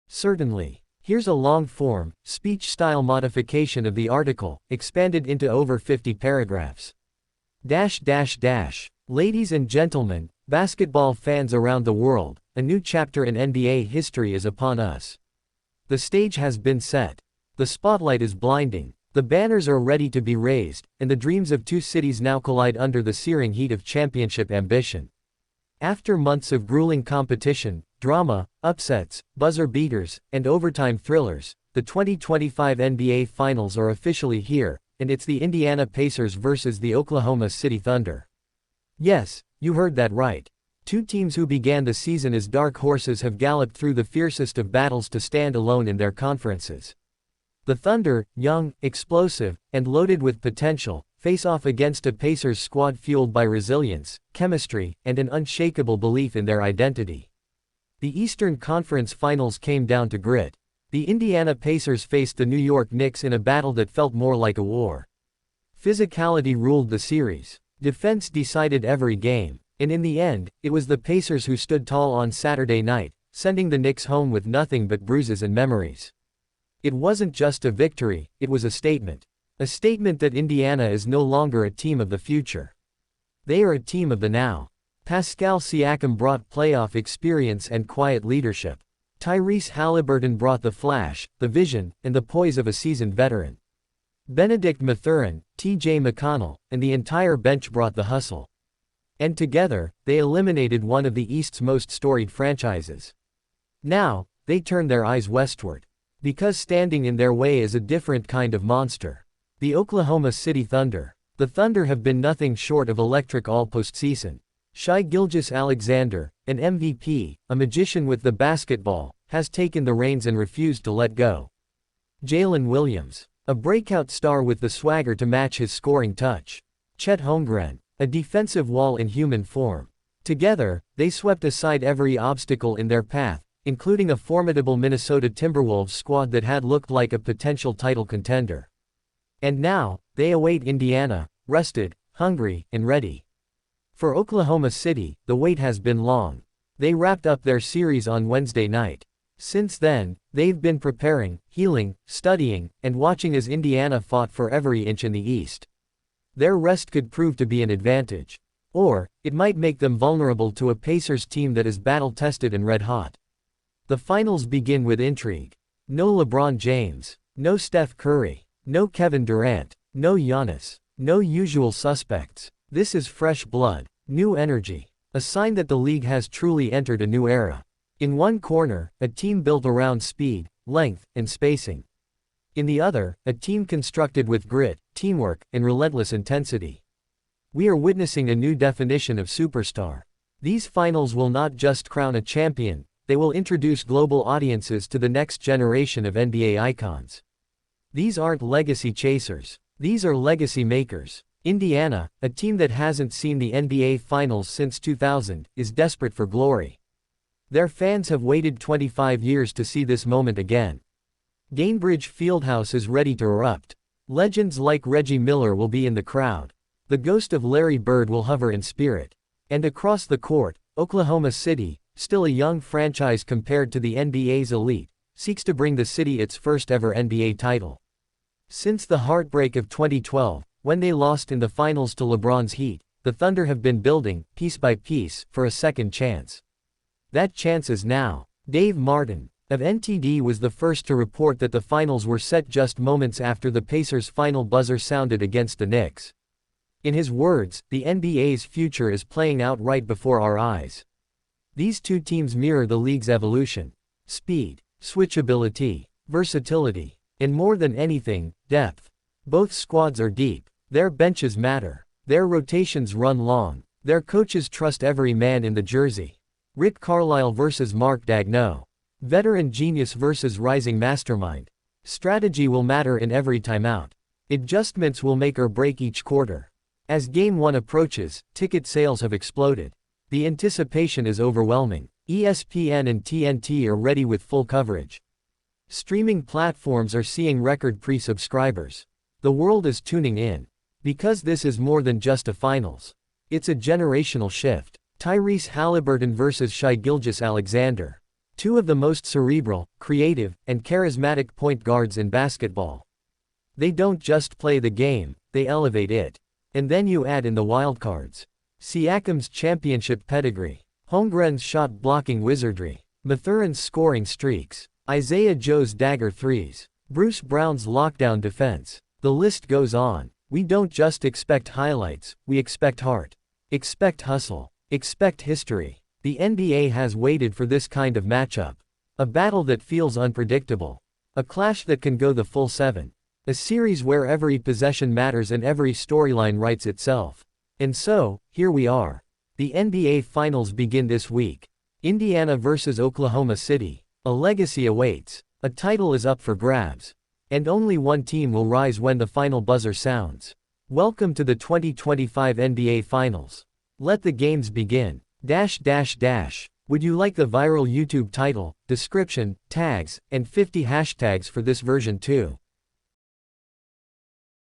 Certainly. Here's a long-form, speech-style modification of the article, expanded into over 50 paragraphs. Ladies and gentlemen, basketball fans around the world, a new chapter in NBA history is upon us. The stage has been set. The spotlight is blinding. The banners are ready to be raised, and the dreams of two cities now collide under the searing heat of championship ambition. After months of grueling competition, drama, upsets, buzzer beaters, and overtime thrillers, the 2025 NBA Finals are officially here, and it's the Indiana Pacers versus the Oklahoma City Thunder. Yes, you heard that right. Two teams who began the season as dark horses have galloped through the fiercest of battles to stand alone in their conferences. The Thunder, young, explosive, and loaded with potential, face off against a Pacers squad fueled by resilience, chemistry, and an unshakable belief in their identity. The Eastern Conference Finals came down to grit. The Indiana Pacers faced the New York Knicks in a battle that felt more like a war. Physicality ruled the series. Defense decided every game, and in the end, it was the Pacers who stood tall on Saturday night, sending the Knicks home with nothing but bruises and memories. It wasn't just a victory, it was a statement. A statement that Indiana is no longer a team of the future. They are a team of the now. Pascal Siakam brought playoff experience and quiet leadership. Tyrese Haliburton brought the flash, the vision, and the poise of a seasoned veteran. Benedict Mathurin, T.J. McConnell, and the entire bench brought the hustle. And together, they eliminated one of the East's most storied franchises. Now, they turn their eyes westward. Because standing in their way is a different kind of monster. The Oklahoma City Thunder. The Thunder have been nothing short of electric all postseason. Shai Gilgeous-Alexander, an MVP, a magician with the basketball, has taken the reins and refused to let go. Jalen Williams, a breakout star with the swagger to match his scoring touch. Chet Holmgren, a defensive wall in human form. Together, they swept aside every obstacle in their path, including a formidable Minnesota Timberwolves squad that had looked like a potential title contender. And now, they await Indiana, rested, hungry, and ready. For Oklahoma City, the wait has been long. They wrapped up their series on Wednesday night. Since then, they've been preparing, healing, studying, and watching as Indiana fought for every inch in the East. Their rest could prove to be an advantage. Or, it might make them vulnerable to a Pacers team that is battle-tested and red-hot. The finals begin with intrigue. No LeBron James. No Steph Curry. No Kevin Durant. No Giannis. No usual suspects. This is fresh blood. New energy. A sign that the league has truly entered a new era. In one corner, a team built around speed, length, and spacing. In the other, a team constructed with grit, teamwork, and relentless intensity. We are witnessing a new definition of superstar. These finals will not just crown a champion, they will introduce global audiences to the next generation of NBA icons. These aren't legacy chasers. These are legacy makers. Indiana, a team that hasn't seen the NBA Finals since 2000, is desperate for glory. Their fans have waited 25 years to see this moment again. Gainbridge Fieldhouse is ready to erupt. Legends like Reggie Miller will be in the crowd. The ghost of Larry Bird will hover in spirit. And across the court, Oklahoma City, still a young franchise compared to the NBA's elite, seeks to bring the city its first ever NBA title. Since the heartbreak of 2012, when they lost in the finals to LeBron's Heat, the Thunder have been building, piece by piece, for a second chance. That chance is now. Dave Martin, of NTD, was the first to report that the finals were set just moments after the Pacers' final buzzer sounded against the Knicks. In his words, the NBA's future is playing out right before our eyes. These two teams mirror the league's evolution. Speed, switchability, versatility, and more than anything, depth. Both squads are deep. Their benches matter. Their rotations run long. Their coaches trust every man in the jersey. Rick Carlisle versus Mark Daigneault. Veteran genius versus rising mastermind. Strategy will matter in every timeout. Adjustments will make or break each quarter. As Game 1 approaches, ticket sales have exploded. The anticipation is overwhelming. ESPN and TNT are ready with full coverage. Streaming platforms are seeing record pre-subscribers. The world is tuning in. Because this is more than just a finals. It's a generational shift. Tyrese Haliburton versus Shai Gilgeous-Alexander. Two of the most cerebral, creative, and charismatic point guards in basketball. They don't just play the game, they elevate it. And then you add in the wildcards. Siakam's championship pedigree. Holmgren's shot-blocking wizardry. Mathurin's scoring streaks. Isaiah Joe's dagger threes. Bruce Brown's lockdown defense. The list goes on. We don't just expect highlights, we expect heart. Expect hustle. Expect history. The NBA has waited for this kind of matchup. A battle that feels unpredictable. A clash that can go the full 7. A series where every possession matters and every storyline writes itself. And so, here we are. The NBA Finals begin this week. Indiana vs. Oklahoma City. A legacy awaits. A title is up for grabs. And only one team will rise when the final buzzer sounds. Welcome to the 2025 NBA Finals. Let the games begin. Would you like the viral YouTube title, description, tags, and 50 hashtags for this version too?